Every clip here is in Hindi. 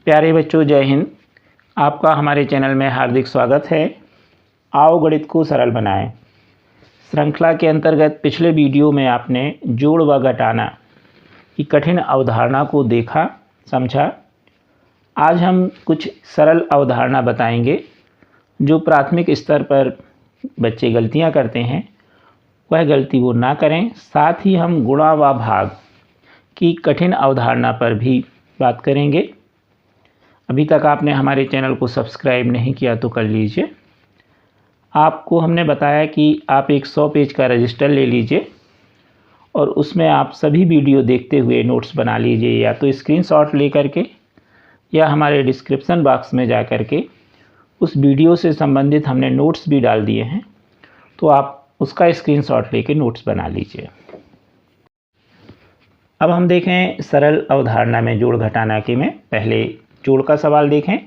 प्यारे बच्चों, जय हिंद। आपका हमारे चैनल में हार्दिक स्वागत है। आओ गणित को सरल बनाएं श्रृंखला के अंतर्गत पिछले वीडियो में आपने जोड़ व घटाना की कठिन अवधारणा को देखा, समझा। आज हम कुछ सरल अवधारणा बताएंगे जो प्राथमिक स्तर पर बच्चे गलतियां करते हैं, वह गलती वो ना करें। साथ ही हम गुणा व भाग की कठिन अवधारणा पर भी बात करेंगे। अभी तक आपने हमारे चैनल को सब्सक्राइब नहीं किया तो कर लीजिए। आपको हमने बताया कि आप एक 100 पेज का रजिस्टर ले लीजिए और उसमें आप सभी वीडियो देखते हुए नोट्स बना लीजिए, या तो स्क्रीनशॉट ले करके या हमारे डिस्क्रिप्शन बॉक्स में जा कर के उस वीडियो से संबंधित हमने नोट्स भी डाल दिए हैं, तो आप उसका स्क्रीनशॉट लेके नोट्स बना लीजिए। अब हम देखें सरल अवधारणा में जोड़ घटाना के में पहले जोड़ का सवाल देखें।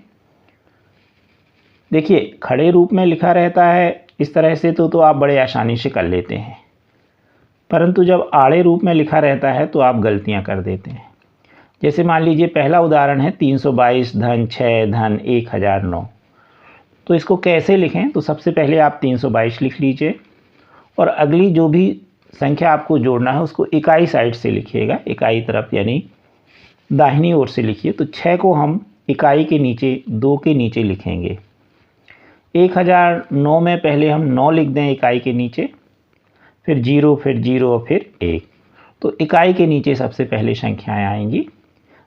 देखिए, खड़े रूप में लिखा रहता है इस तरह से तो आप बड़े आसानी से कर लेते हैं, परंतु जब आड़े रूप में लिखा रहता है तो आप गलतियां कर देते हैं। जैसे मान लीजिए पहला उदाहरण है 322 धन 6 धन 1009। तो इसको कैसे लिखें? तो सबसे पहले आप 322 लिख लीजिए और अगली जो भी संख्या आपको जोड़ना है उसको इकाई साइड से लिखिएगा, इकाई तरफ यानी दाहिनी ओर से लिखिए। तो 6 को हम इकाई के नीचे 2 के नीचे लिखेंगे। 1009 में पहले हम 9 लिख दें इकाई के नीचे, फिर 0 फिर 0 और फिर 1। तो इकाई के नीचे सबसे पहले संख्याएं आएंगी।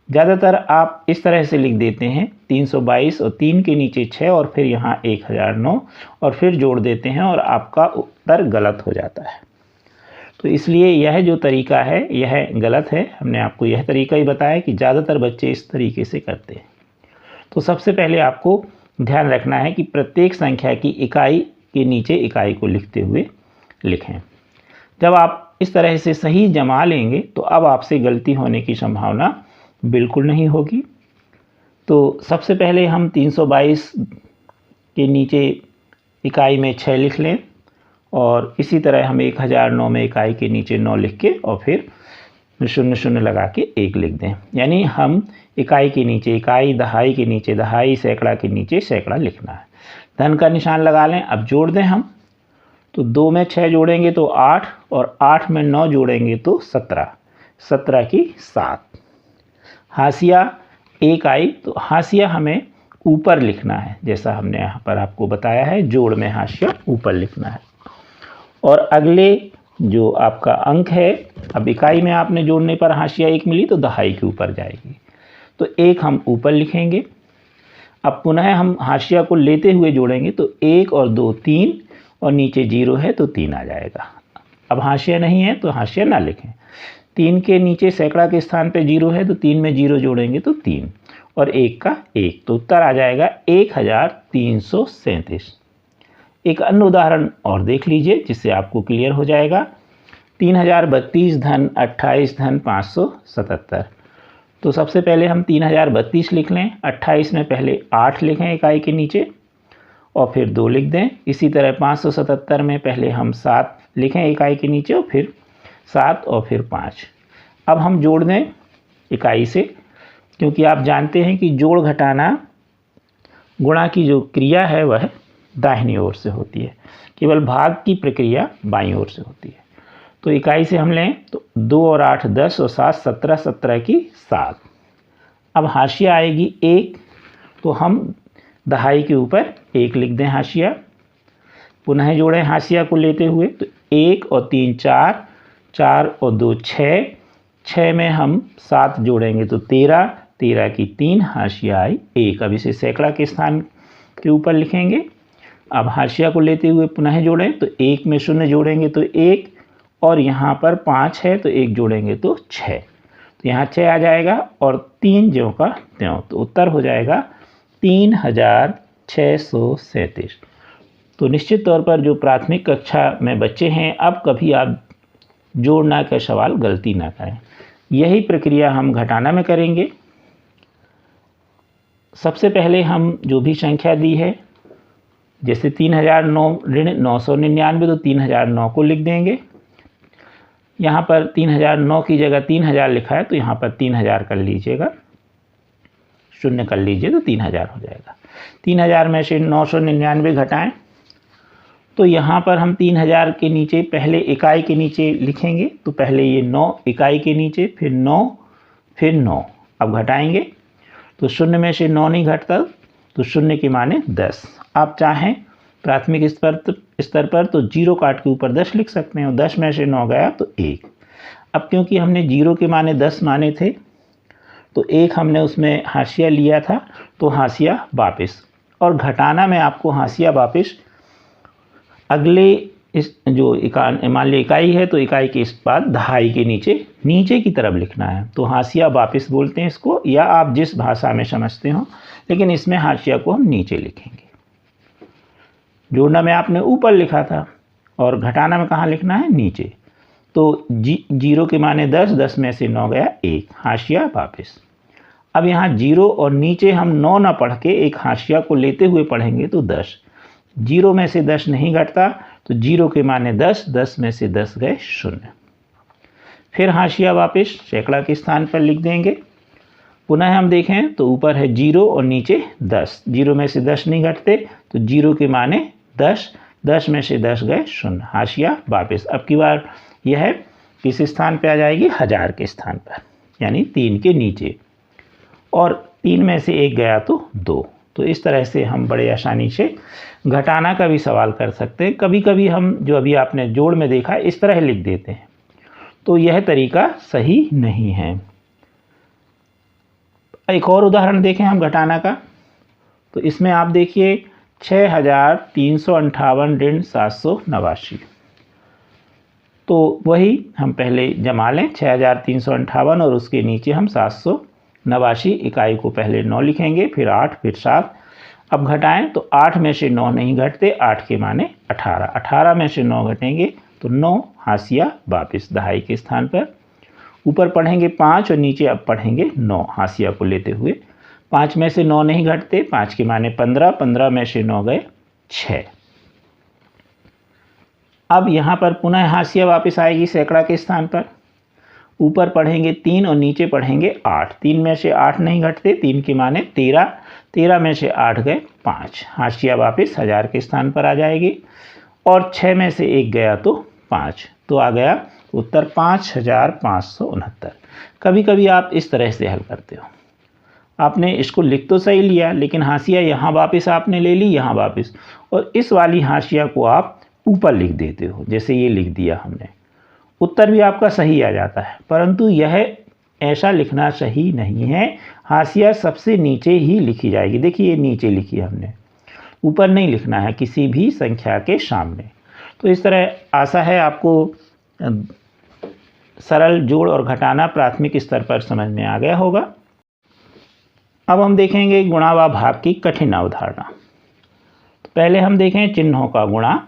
ज़्यादातर आप इस तरह से लिख देते हैं 322 और 3 के नीचे 6 और फिर यहाँ 1009 और फिर जोड़ देते हैं और आपका उत्तर गलत हो जाता है। तो इसलिए यह जो तरीका है यह गलत है। हमने आपको यह तरीका ही बताया कि ज़्यादातर बच्चे इस तरीके से करते हैं। तो सबसे पहले आपको ध्यान रखना है कि प्रत्येक संख्या की इकाई के नीचे इकाई को लिखते हुए लिखें। जब आप इस तरह से सही जमा लेंगे तो अब आपसे गलती होने की संभावना बिल्कुल नहीं होगी। तो सबसे पहले हम 322 के नीचे इकाई में 6 लिख लें और इसी तरह हम 1009 में इकाई के नीचे 9 लिख के और फिर 0 लगा के 1 लिख दें। यानी हम इकाई के नीचे इकाई, दहाई के नीचे दहाई, सैकड़ा के नीचे सैकड़ा लिखना है। धन का निशान लगा लें। अब जोड़ दें हम, तो 2 में 6 जोड़ेंगे तो 8 और 8 में 9 जोड़ेंगे तो 17, 17 की 7। हाशिया 1 आई तो हाशिया हमें ऊपर लिखना है, जैसा हमने यहाँ पर आपको बताया है, जोड़ में हाशिया ऊपर लिखना है। और अगले जो आपका अंक है, अब इकाई में आपने जोड़ने पर हाशिया 1 मिली तो दहाई के ऊपर जाएगी, तो 1 हम ऊपर लिखेंगे। अब पुनः हम हाशिया को लेते हुए जोड़ेंगे तो 1 और 2 3 और नीचे 0 है तो 3 आ जाएगा। अब हाशिया नहीं है तो हाशिया ना लिखें। 3 के नीचे सैकड़ा के स्थान पे 0 है तो 3 में 0 जोड़ेंगे तो 3 और 1 का 1, तो उत्तर आ जाएगा 1337। एक अन्य उदाहरण और देख लीजिए जिससे आपको क्लियर हो जाएगा। 3032 धन 28 धन 577। तो सबसे पहले हम 3032 लिख लें। 28 में पहले 8 लिखें इकाई के नीचे और फिर 2 लिख दें। इसी तरह 577 में पहले हम 7 लिखें इकाई के नीचे और फिर 7 और फिर 5। अब हम जोड़ दें इकाई से, क्योंकि आप जानते हैं कि जोड़ घटाना गुणा की जो क्रिया है वह दाहिनी ओर से होती है, केवल भाग की प्रक्रिया बाईं ओर से होती है। तो इकाई से हम लें तो 2 और 8 10 और 7 17, 17 की 7। अब हाशिया आएगी 1, तो हम दहाई के ऊपर 1 लिख दें हाशिया। पुनः जोड़ें हाशिया को लेते हुए तो 1 और 3 4, 4 और 2 6, 6 में हम 7 जोड़ेंगे तो 13, 13 की 3, हाशिया आई 1। अब इसे सैकड़ा के स्थान के ऊपर लिखेंगे। अब हाशिया को लेते हुए पुनः जोड़ें तो 1 में 0 जोड़ेंगे तो 1 और यहाँ पर 5 है तो 1 जोड़ेंगे तो 6, तो यहाँ 6 आ जाएगा और 3 ज्यों का त्यों, तो उत्तर हो जाएगा 3637। तो निश्चित तौर पर जो प्राथमिक कक्षा में बच्चे हैं, अब कभी आप जोड़ना का सवाल गलती ना करें। यही प्रक्रिया हम घटाना में करेंगे। सबसे पहले हम जो भी संख्या दी है, जैसे 3009 ऋण 999, तो 3009 को लिख देंगे। यहाँ पर 3009 की जगह 3000 लिखा है तो यहाँ पर 3000 कर लीजिएगा। शून्य कर लीजिए तो 3000 हो जाएगा। 3000 में से 999 घटाएं तो यहाँ पर हम 3000 के नीचे पहले इकाई के नीचे लिखेंगे, तो पहले ये 9 इकाई के नीचे, फिर 9 फिर 9। अब घटाएंगे तो शून्य में से 9 नहीं घटता तो शून्य के माने 10। आप चाहें प्राथमिक स्तर पर तो 0 काट के ऊपर 10 लिख सकते हैं, 10 में से 9 गया तो 1। अब क्योंकि हमने 0 के माने 10 माने थे तो 1 हमने उसमें हाशिया लिया था तो हाशिया वापस। और घटाना में आपको हाशिया वापस अगले इस जो मान ली इकाई है तो इकाई के इस बाद दहाई के नीचे की तरफ लिखना है, तो हाशिया वापस बोलते हैं इसको, या आप जिस भाषा में समझते हो, लेकिन इसमें हाशिया को हम नीचे लिखेंगे। जोड़ना में आपने ऊपर लिखा था और घटाना में कहाँ लिखना है, नीचे। तो 0 के माने 10, 10 में से 9 गया 1, हाशिया वापस। अब यहाँ 0 और नीचे हम 9 ना पढ़ के एक हाशिया को लेते हुए पढ़ेंगे तो 10। 0 में से 10 नहीं घटता तो 0 के माने 10, 10 में से 10 गए 0। फिर हाशिया वापस सैकड़ा के स्थान पर लिख देंगे। पुनः हम देखें तो ऊपर है 0 और नीचे 10, 0 में से 10 नहीं घटते तो 0 के माने 10, 10 में से 10 गए 0, हाशिया वापस। अब की बार यह है किस स्थान पे आ जाएगी, 1000 के स्थान पर, यानी 3 के नीचे, और 3 में से 1 गया तो 2। तो इस तरह से हम बड़े आसानी से घटाना का भी सवाल कर सकते हैं। कभी कभी हम जो अभी आपने जोड़ में देखा इस तरह लिख देते हैं, तो यह तरीका सही नहीं है। एक और उदाहरण देखें हम घटाना का, तो इसमें आप देखिए 6358 ऋण 789। तो वही हम पहले जमा लें 6358 और उसके नीचे हम 789 इकाई को पहले 9 लिखेंगे, फिर 8, फिर 7। अब घटाएं तो 8 में से 9 नहीं घटते, 8 के माने 18, 18 में से 9 घटेंगे तो 9, हाशिया वापस दहाई के स्थान पर। ऊपर पढ़ेंगे 5 और नीचे अब पढ़ेंगे 9 हाशिया को लेते हुए। 5 में से 9 नहीं घटते, 5 के माने 15, 15 में से 9 गए 6। अब यहाँ पर पुनः हाशिया वापस आएगी सैकड़ा के स्थान पर। ऊपर पढ़ेंगे 3 और नीचे पढ़ेंगे 8, 3 में से 8 नहीं घटते, 3 के माने 13, 13 में से 8 गए 5, हाशिया वापस 1000 के स्थान पर आ जाएगी, और 6 में से 1 गया तो 5, तो आ गया उत्तर 5569। कभी कभी आप इस तरह से हल करते हो, आपने इसको लिख तो सही लिया लेकिन हाशिया यहाँ वापस आपने ले ली, यहाँ वापस, और इस वाली हाशिया को आप ऊपर लिख देते हो, जैसे ये लिख दिया हमने। उत्तर भी आपका सही आ जाता है, परंतु यह ऐसा लिखना सही नहीं है। हाशिया सबसे नीचे ही लिखी जाएगी। देखिए ये नीचे लिखी हमने, ऊपर नहीं लिखना है किसी भी संख्या के सामने। तो इस तरह आशा है आपको सरल जोड़ और घटाना प्राथमिक स्तर पर समझ में आ गया होगा। अब हम देखेंगे गुणा व भाग की कठिन अवधारणा। तो पहले हम देखें चिन्हों का गुणा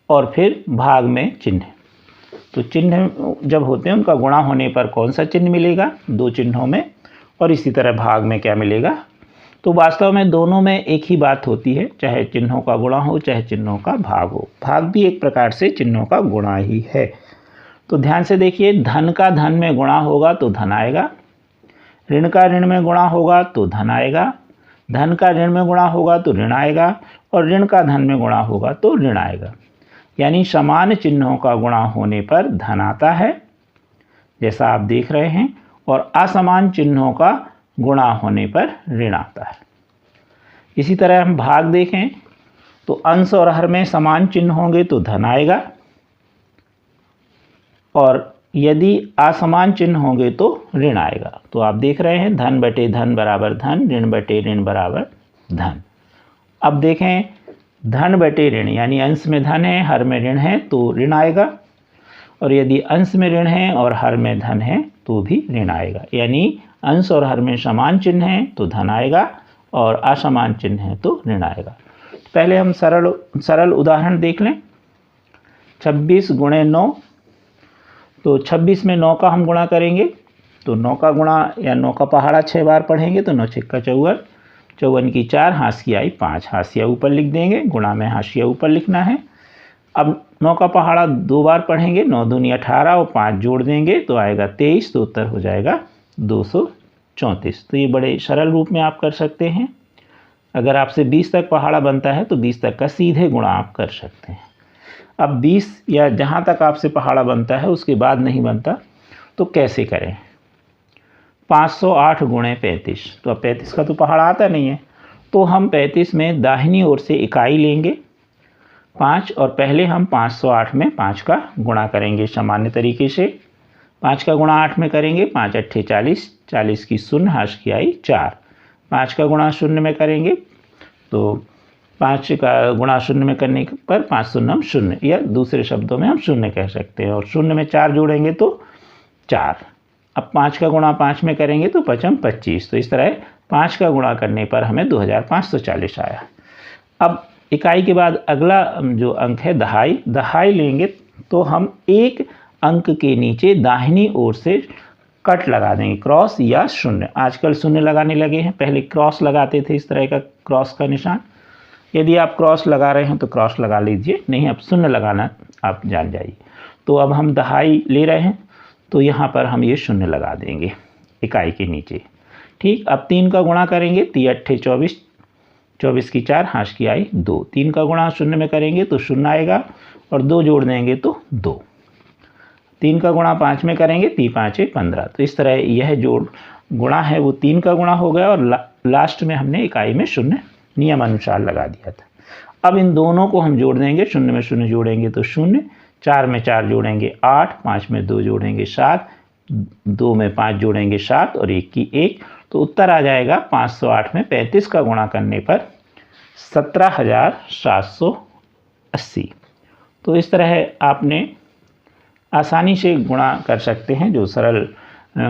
और फिर भाग में चिन्ह। तो चिन्ह जब होते हैं उनका गुणा होने पर कौन सा चिन्ह मिलेगा, 2 चिन्हों में, और इसी तरह भाग में क्या मिलेगा। तो वास्तव में दोनों में एक ही बात होती है, चाहे चिन्हों का गुणा हो चाहे चिन्हों का भाग हो। भाग भी एक प्रकार से चिन्हों का गुणा ही है। तो ध्यान से देखिए, धन का धन में गुणा होगा तो धन आएगा, ऋण का ऋण में गुणा होगा तो धन आएगा, धन का ऋण में गुणा होगा तो ऋण आएगा, और ऋण का धन में गुणा होगा तो ऋण आएगा। यानी समान चिन्हों का गुणा होने पर धन आता है, जैसा आप देख रहे हैं, और असमान चिन्हों का गुणा होने पर ऋण आता है। इसी तरह हम भाग देखें तो अंश और हर में समान चिन्ह होंगे तो धन आएगा, और यदि असमान चिन्ह होंगे तो ऋण आएगा। तो आप देख रहे हैं धन बटे धन बराबर धन, ऋण बटे ऋण बराबर धन। अब देखें धन बटे ऋण, यानी अंश में धन है हर में ऋण है तो ऋण आएगा, और यदि अंश में ऋण है और हर में धन है तो भी ऋण आएगा। यानी अंश और हर में समान चिन्ह है तो धन आएगा, और असमान चिन्ह है तो ऋण आएगा। पहले हम सरल उदाहरण देख लें। 26 गुणे 9, तो 26 में 9 का हम गुणा करेंगे तो 9 का गुणा या 9 का पहाड़ा 6 बार पढ़ेंगे तो 9 6 54, 54 की 4, हाशिया आई 5, हाशिया ऊपर लिख देंगे, गुणा में हाशिया ऊपर लिखना है। अब 9 का पहाड़ा 2 बार पढ़ेंगे, 9 दूनी 18 और 5 जोड़ देंगे तो आएगा 23, तो उत्तर हो जाएगा 223। 34। तो ये बड़े सरल रूप में आप कर सकते हैं। अगर आपसे 20 तक पहाड़ा बनता है तो 20 तक का सीधे गुणा आप कर सकते हैं। अब 20 या जहाँ तक आपसे पहाड़ा बनता है उसके बाद नहीं बनता तो कैसे करें? 508 गुणे 35, तो अब 35 का तो पहाड़ा आता नहीं है, तो हम 35 में दाहिनी ओर से इकाई लेंगे 5 और पहले हम 508 में 5 का गुणा करेंगे सामान्य तरीके से। 5 का गुणा 8 में करेंगे, 5 अट्ठे 40, 40 की शून्य हाश की आई 4। 5 का गुणा शून्य में करेंगे तो 5 का गुणा शून्य में करने पर 5 शून्य शून्य, या दूसरे शब्दों में हम शून्य कह सकते हैं, और शून्य में 4 जोड़ेंगे तो 4। अब 5 का गुणा 5 में करेंगे तो 5 25। तो इस तरह 5 का गुणा करने पर हमें 2540 आया। अब इकाई के बाद अगला जो अंक है दहाई, दहाई लेंगे तो हम एक अंक के नीचे दाहिनी ओर से कट लगा देंगे, क्रॉस या शून्य। आजकल शून्य लगाने लगे हैं, पहले क्रॉस लगाते थे, इस तरह का क्रॉस का निशान। यदि आप क्रॉस लगा रहे हैं तो क्रॉस लगा लीजिए, नहीं अब शून्य लगाना आप जान जाइए। तो अब हम दहाई ले रहे हैं तो यहाँ पर हम ये शून्य लगा देंगे इकाई के नीचे। ठीक, अब 3 का गुणा करेंगे, 3 अट्ठे 24, 24 की 4 हाश की आई 2। 3 का गुणा शून्य में करेंगे तो शून्य आएगा और 2 जोड़ देंगे तो 2। 3 का गुणा 5 में करेंगे, 3 5 15। तो इस तरह यह जो गुणा है वो 3 का गुणा हो गया, और लास्ट में हमने इकाई में शून्य नियम अनुसार लगा दिया था। अब इन दोनों को हम जोड़ देंगे, शून्य में शून्य जोड़ेंगे तो शून्य, 4 में 4 जोड़ेंगे 8, 5 में 2 जोड़ेंगे 7, 2 में 5 जोड़ेंगे 7 और 1 की 1। तो उत्तर आ जाएगा 508 में 35 का गुणा करने पर 17,780। तो इस तरह आपने आसानी से गुणा कर सकते हैं, जो सरल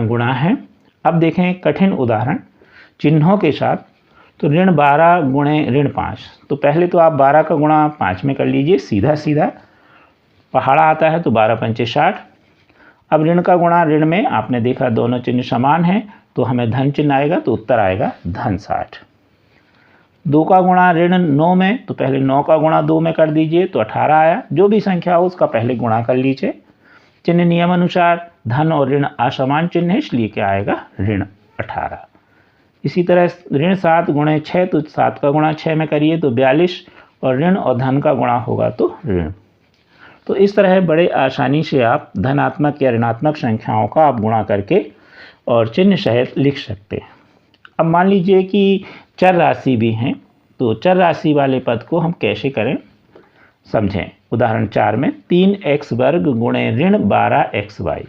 गुणा है। अब देखें कठिन उदाहरण चिन्हों के साथ। तो ऋण 12 गुणे ऋण 5, तो पहले तो आप 12 का गुणा 5 में कर लीजिए, सीधा सीधा पहाड़ा आता है तो 12 पंचे 60। अब ऋण का गुणा ऋण में आपने देखा दोनों चिन्ह समान हैं तो हमें धन चिन्ह आएगा, तो उत्तर आएगा धन 60। 2 का गुणा ऋण 9 में, तो पहले 9 का गुणा 2 में कर दीजिए तो 18 आया। जो भी संख्या हो उसका पहले गुणा कर लीजिए। चिन्ह नियम अनुसार धन और ऋण असमान चिन्ह है, इसलिए क्या आएगा ऋण 18। इसी तरह ऋण 7 गुणे 6, तो 7 का गुणा 6 में करिए तो 42, और ऋण और धन का गुणा होगा तो ऋण। तो इस तरह बड़े आसानी से आप धनात्मक या ऋणात्मक संख्याओं का आप गुणा करके और चिन्ह सहित लिख सकते हैं। अब मान लीजिए कि चर राशि भी हैं, तो चर राशि वाले पद को हम कैसे करें समझें। उदाहरण 4 में 3x वर्ग गुणे ऋण 12xy।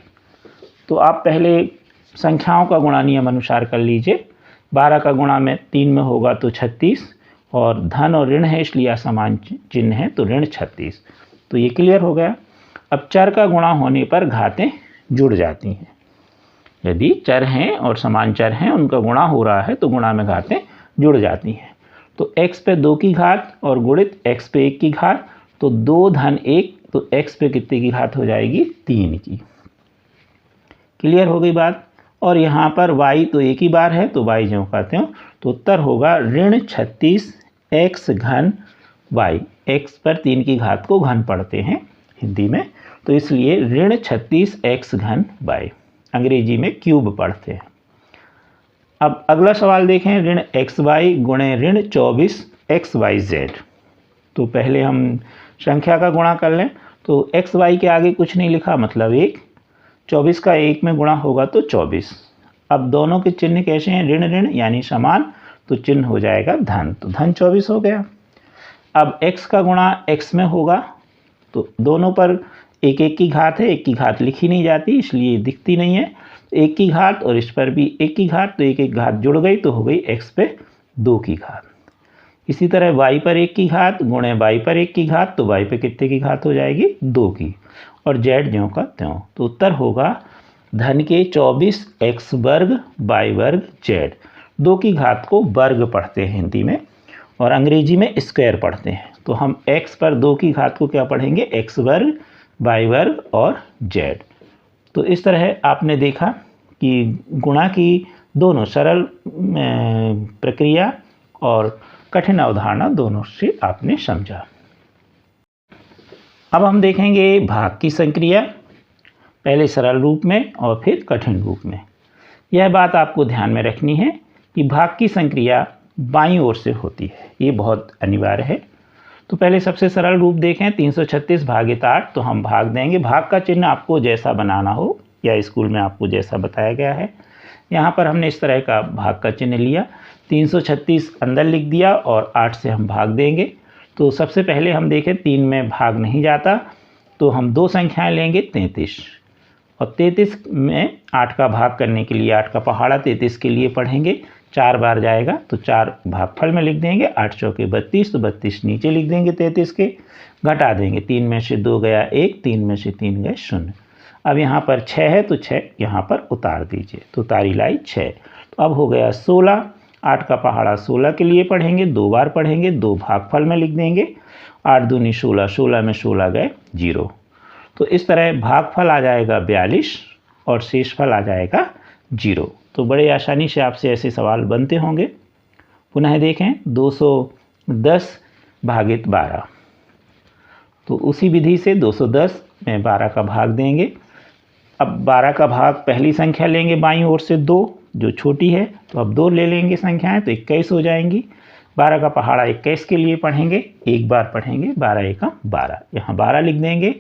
तो आप पहले संख्याओं का गुणा नियम अनुसार कर लीजिए। 12 का गुणा में 3 में होगा तो 36, और धन और ऋण है इसलिए असमान चिन्ह है तो ऋण 36। तो ये क्लियर हो गया। अब चर का गुणा होने पर घातें जुड़ जाती हैं। यदि चर हैं और समान चर हैं, उनका गुणा हो रहा है तो गुणा में घातें जुड़ जाती हैं। तो x पे 2 की घात और गुणित x पे 1 की घात, तो 2 धन 1, तो x पे कितने की घात हो जाएगी 3 की। क्लियर हो गई बात। और यहाँ पर y तो एक ही बार है तो y जो कहते हो, तो उत्तर होगा ऋण 36 x घन y। x पर 3 की घात को घन पढ़ते हैं हिंदी में, तो इसलिए ऋण 36 x घन y, अंग्रेजी में क्यूब पढ़ते हैं। अब अगला सवाल देखें, ऋण xy गुणे ऋण 24 xyz। तो पहले हम संख्या का गुणा कर लें, तो xy के आगे कुछ नहीं लिखा, मतलब 1, 24 का 1 में गुणा होगा तो 24। अब दोनों के चिन्ह कैसे हैं, ऋण ऋण यानी समान, तो चिन्ह हो जाएगा धन, तो धन 24 हो गया। अब x का गुणा x में होगा, तो दोनों पर 1 1 की घात है, 1 की घात लिखी नहीं जाती इसलिए दिखती नहीं है। 1 की घात और इस पर भी 1 की घात, तो 1 1 घात जुड़ गई तो हो गई x पे 2 की घात। इसी तरह y पर 1 की घात गुणे y पर 1 की घात, तो y पे कितने की घात हो जाएगी 2 की, और z ज्यों का त्यों। तो उत्तर होगा धन के 24 x वर्ग y वर्ग z। 2 की घात को वर्ग पढ़ते हैं हिंदी में, और अंग्रेजी में स्क्वायर पढ़ते हैं। तो हम x पर 2 की घात को क्या पढ़ेंगे, x वर्ग y वर्ग और z। तो इस तरह आपने देखा कि गुणा की दोनों सरल प्रक्रिया और कठिन अवधारणा दोनों से आपने समझा। अब हम देखेंगे भाग की संक्रिया, पहले सरल रूप में और फिर कठिन रूप में। यह बात आपको ध्यान में रखनी है कि भाग की संक्रिया बाईं ओर से होती है, ये बहुत अनिवार्य है। तो पहले सबसे सरल रूप देखें, 336 भागित 8, तो हम भाग देंगे। भाग का चिन्ह आपको जैसा बनाना हो या स्कूल में आपको जैसा बताया गया है, यहाँ पर हमने इस तरह का भाग का चिन्ह लिया, 336 अंदर लिख दिया और 8 से हम भाग देंगे। तो सबसे पहले हम देखें 3 में भाग नहीं जाता, तो हम दो संख्याएं लेंगे 33, और 33 में 8 का भाग करने के लिए 8 का पहाड़ा 33 के लिए पढ़ेंगे, 4 बार जाएगा तो 4 भागफल में लिख देंगे, 8 चौके 32, तो 32 नीचे लिख देंगे 33 के, घटा देंगे, 3 में से 2 गया 1, 3 में से 3 गए 0। अब यहाँ पर 6 है तो 6 यहाँ पर उतार दीजिए, तो उतारी लाई 6। तो अब हो गया 16, 8 का पहाड़ा 16 के लिए पढ़ेंगे, 2 बार पढ़ेंगे, 2 भागफल में लिख देंगे, 8 दूनी 16, 16 में 16 गए 0। तो इस तरह भागफल आ जाएगा 42 और शेषफल आ जाएगा 0। तो बड़े आसानी से आपसे ऐसे सवाल बनते होंगे। पुनः देखें 210 भागित 12, तो उसी विधि से 210 में 12 का भाग देंगे। अब 12 का भाग पहली संख्या लेंगे बाईं ओर से 2, जो छोटी है, तो अब 2 ले लेंगे संख्याएं, तो 21 हो जाएंगी। 12 का पहाड़ा 21 के लिए पढ़ेंगे, एक बार पढ़ेंगे, 12 एकम 12, यहाँ 12 लिख देंगे,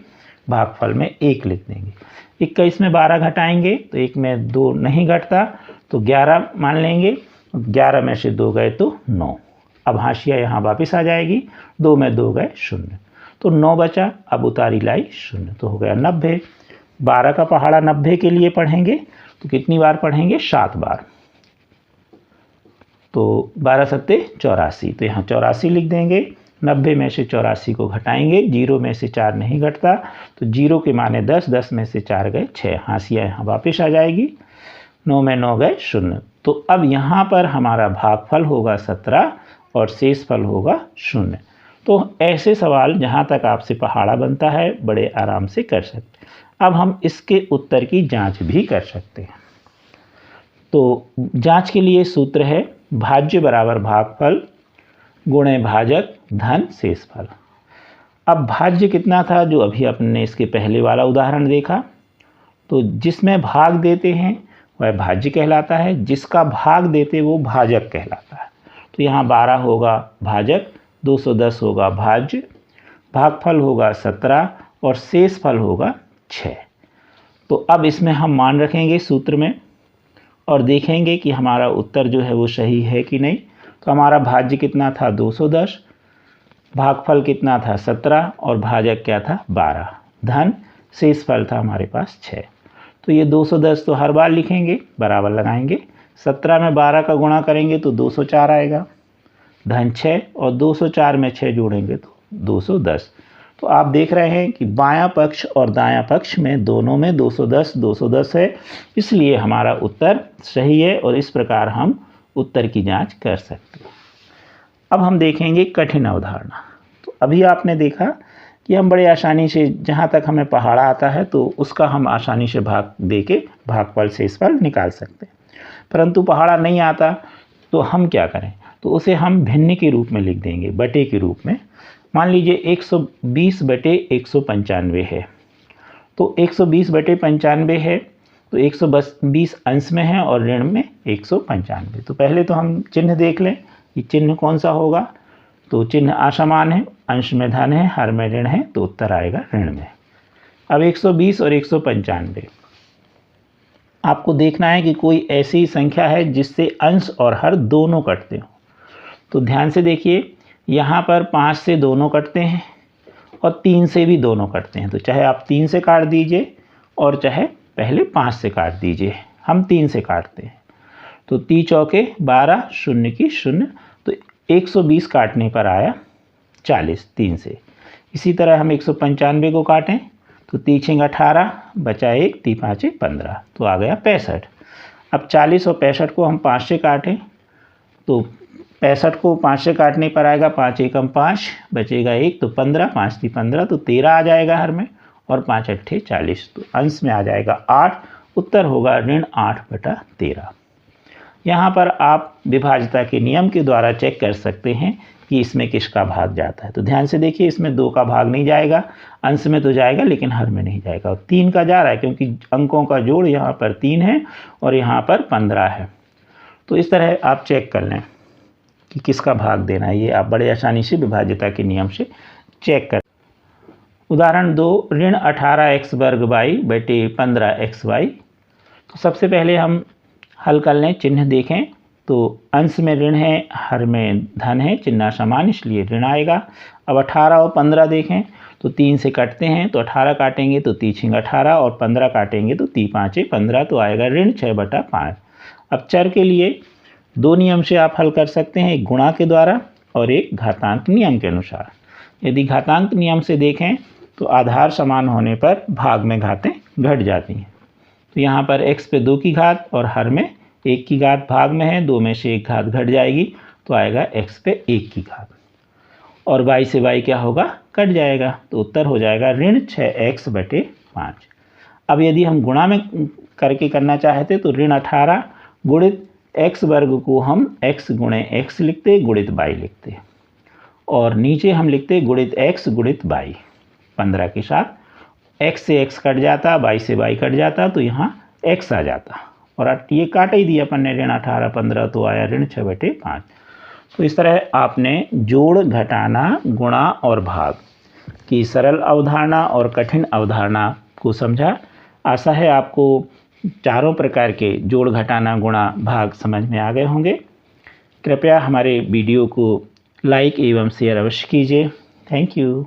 भागफल में 1 लिख देंगे। 21 में 12 घटाएंगे तो 1 में 2 नहीं घटता, तो 11 मान लेंगे, 11 में से 2 गए तो 9। अब हाशिया यहाँ वापस आ जाएगी, 2 में 2 गए 0, तो 9 बचा, अब उतारी लाई 0, तो हो गया 90। 12 का पहाड़ा 90 के लिए पढ़ेंगे, तो कितनी बार पढ़ेंगे, 7 बार, तो 12 सत्ते 84, तो यहाँ 84 लिख देंगे। 90 में से 84 को घटाएंगे, 0 में से 4 नहीं घटता, तो 0 के माने 10, 10 में से 4 गए 6, हाशिया यहाँ वापस आ जाएगी, 9 में 9 गए 0। तो अब यहाँ पर हमारा भागफल होगा 17 और शेषफल होगा 0। तो ऐसे सवाल जहाँ तक आपसे पहाड़ा बनता है बड़े आराम से कर सकते हैं। अब हम इसके उत्तर की जांच भी कर सकते हैं। तो जांच के लिए सूत्र है भाज्य बराबर भागफल गुणे भाजक धन शेषफल। अब भाज्य कितना था, जो अभी अपने इसके पहले वाला उदाहरण देखा, तो जिसमें भाग देते हैं वह भाज्य कहलाता है, जिसका भाग देते वो भाजक कहलाता है। तो यहाँ 12 होगा भाजक, 210 होगा भाज्य, भागफल होगा 17 और शेषफल होगा 6। तो अब इसमें हम मान रखेंगे सूत्र में और देखेंगे कि हमारा उत्तर जो है वो सही है कि नहीं। तो हमारा भाज्य कितना था 210, भागफल कितना था 17 और भाजक क्या था 12, धन शेषफल था हमारे पास 6। तो ये 210 तो हर बार लिखेंगे, बराबर लगाएंगे, 17 में 12 का गुणा करेंगे तो 204 आएगा, धन 6, और 204 में 6 जोड़ेंगे तो 210। तो आप देख रहे हैं कि बायां पक्ष और दायां पक्ष में दोनों में 210 210 है, इसलिए हमारा उत्तर सही है और इस प्रकार हम उत्तर की जांच कर सकते हैं। अब हम देखेंगे कठिन अवधारणा। तो अभी आपने देखा कि हम बड़े आसानी से जहाँ तक हमें पहाड़ा आता है तो उसका हम आसानी से भाग दे के भागफल शेषफल निकाल सकते हैं, परंतु पहाड़ा नहीं आता तो हम क्या करें, तो उसे हम भिन्न के रूप में लिख देंगे, बटे के रूप में। मान लीजिए 120 बटे 195 है, तो 120 बटे 95 है, तो 120 अंश में है और ऋण में 195। तो पहले तो हम चिन्ह देख लें कि चिन्ह कौन सा होगा। तो चिन्ह असमान है, अंश में धन है, हर में ऋण है, तो उत्तर आएगा ऋण में। अब 120 और 195 आपको देखना है कि कोई ऐसी संख्या है जिससे अंश और हर दोनों कटते हो। तो ध्यान से देखिए, यहाँ पर 5 से दोनों कटते हैं और 3 से भी दोनों कटते हैं। तो चाहे आप 3 से काट दीजिए और चाहे पहले 5 से काट दीजिए, हम 3 से काटते हैं। तो 3 चौके 12, 0 की 0, तो 120 काटने पर आया 40 3 से। इसी तरह हम 195 को काटें तो 3 6 18, बचा 1, 3 5 15, तो आ गया 65। अब 40 और 65 को हम 5 से काटें तो 65 को 5 से काटने पर आएगा 5 एकम 5, बचेगा 1, तो 15, 5 3 15, तो 13 आ जाएगा हर में, और 5 अट्ठे 40, तो अंश में आ जाएगा 8। उत्तर होगा ऋण 8/13। यहाँ पर आप विभाज्यता के नियम के द्वारा चेक कर सकते हैं कि इसमें किसका भाग जाता है। तो ध्यान से देखिए, इसमें 2 का भाग नहीं जाएगा, अंश में तो जाएगा लेकिन हर में नहीं जाएगा। और 3 का जा रहा है क्योंकि अंकों का जोड़ यहाँ पर 3 है और यहाँ पर 15 है। तो इस तरह आप चेक कर लें कि किसका भाग देना है। ये आप बड़े आसानी से विभाज्यता के नियम से चेक कर। उदाहरण 2, ऋण 18x वर्ग y बटे 15xy। तो सबसे पहले हम हल कर लें, चिन्ह देखें तो अंश में ऋण है, हर में धन है, चिन्ह समान इसलिए ऋण आएगा। अब 18 और 15 देखें तो 3 से कटते हैं, तो 18 काटेंगे तो 3 18 और 15 काटेंगे तो 3 5 15, तो आएगा ऋण 6/5। अब चर के लिए 2 नियम से आप हल कर सकते हैं, एक गुणा के द्वारा और एक घातांक नियम के अनुसार। यदि घातांक नियम से देखें तो आधार समान होने पर भाग में घातें घट जाती हैं। तो यहाँ पर x पे 2 की घात और हर में 1 की घात भाग में है, 2 में से 1 घात घट जाएगी तो आएगा x पे 1 की घात, और y से y क्या होगा, कट जाएगा। तो उत्तर हो जाएगा ऋण 6x/5। अब यदि हम गुणा में करके करना चाहते तो ऋण 18 गुणित x वर्ग को हम x गुणे x लिखते, गुणित y लिखते, और नीचे हम लिखते गुणित x गुणित y 15 के साथ। x से x कट जाता, y से y कट जाता, तो यहाँ x आ जाता, और ये काट ही दिया अपन ने, ऋण 18 15 तो आया ऋण 6/5। तो इस तरह आपने जोड़, घटाना, गुणा और भाग की सरल अवधारणा और कठिन अवधारणा को समझा। आशा है आपको चारों प्रकार के जोड़, घटाना, गुणा, भाग समझ में आ गए होंगे। कृपया हमारे वीडियो को लाइक एवं शेयर अवश्य कीजिए। Thank you.